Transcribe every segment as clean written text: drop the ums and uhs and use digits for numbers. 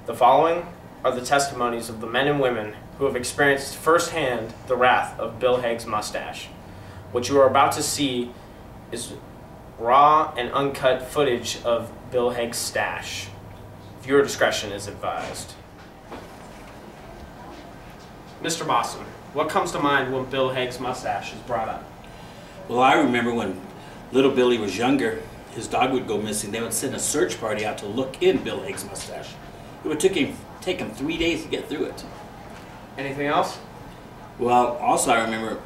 The following are the testimonies of the men and women who have experienced firsthand the wrath of Bill Hague's mustache. What you are about to see is raw and uncut footage of Bill Hague's stash. Viewer discretion is advised. Mr. Boston, what comes to mind when Bill Hague's mustache is brought up? Well, I remember when little Billy was younger, his dog would go missing. They would send a search party out to look in Bill Hague's mustache. It would take him 3 days to get through it. Anything else? Well, also I remember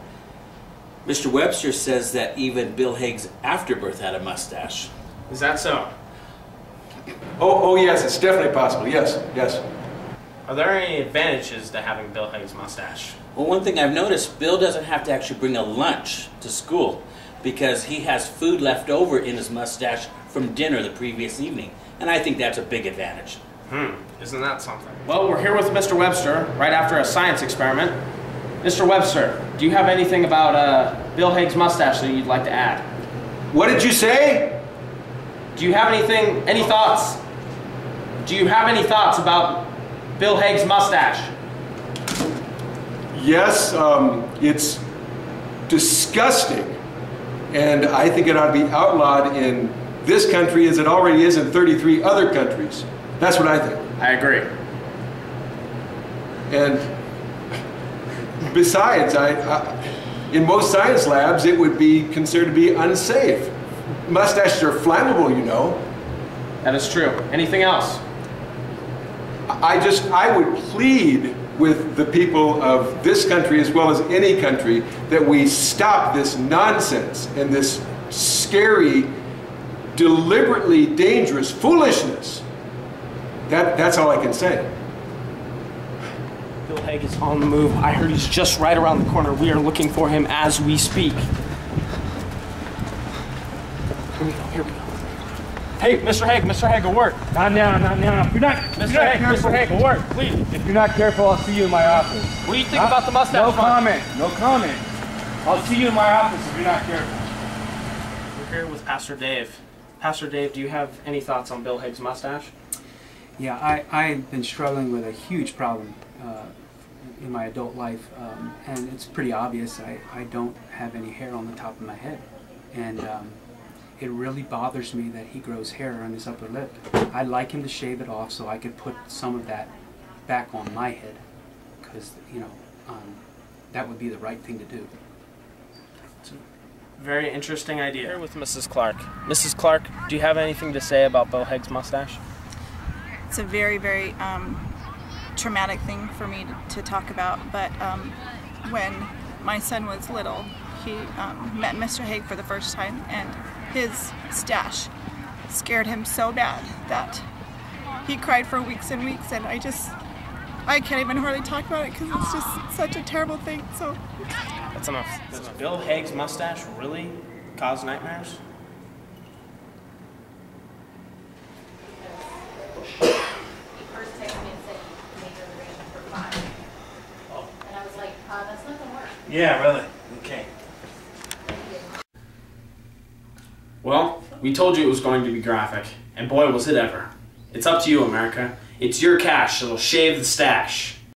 Mr. Webster says that even Bill Hague's afterbirth had a mustache. Is that so? Oh yes, it's definitely possible. Yes, yes. Are there any advantages to having Bill Hague's mustache? Well, one thing I've noticed, Bill doesn't have to actually bring a lunch to school because he has food left over in his mustache from dinner the previous evening. And I think that's a big advantage. Isn't that something? Well, we're here with Mr. Webster right after a science experiment. Mr. Webster, do you have anything about Bill Hague's mustache that you'd like to add? What did you say? Do you have any thoughts? Do you have any thoughts about Bill Hague's mustache? Yes, it's disgusting. And I think it ought to be outlawed in this country as it already is in 33 other countries. That's what I think. I agree. And besides, in most science labs, it would be considered to be unsafe. Mustaches are flammable, you know. That is true. Anything else? I would plead with the people of this country as well as any country that we stop this nonsense and this scary, deliberately dangerous foolishness. That's all I can say. Bill Hague is on the move. I heard he's just right around the corner. We are looking for him as we speak. Here we go. Hey, Mr. Hague, a word. Not now. If you're not Mr. Hague, a word, please. If you're not careful, I'll see you in my office. What do you think about the mustache? No comment. I'll see you in my office if you're not careful. We're here with Pastor Dave. Pastor Dave, do you have any thoughts on Bill Hague's mustache? Yeah, I've been struggling with a huge problem in my adult life, and it's pretty obvious. I don't have any hair on the top of my head, and it really bothers me that he grows hair on his upper lip. I'd like him to shave it off so I could put some of that back on my head, because, you know, that would be the right thing to do. It's a very interesting idea. Here with Mrs. Clark. Mrs. Clark, do you have anything to say about Bill Hague's mustache? It's a very, very traumatic thing for me to talk about, but when my son was little, he met Mr. Hague for the first time, and his stash scared him so bad that he cried for weeks and weeks, and I can't even hardly talk about it because it's just such a terrible thing. So that's enough. Does Bill Hague's mustache really cause nightmares? First texted me and said you made your reservation for 5. Oh. And I was like, that's not gonna work. Yeah, really? Okay. Well, we told you it was going to be graphic, and boy was it ever. It's up to you, America. It's your cash that'll shave the stash.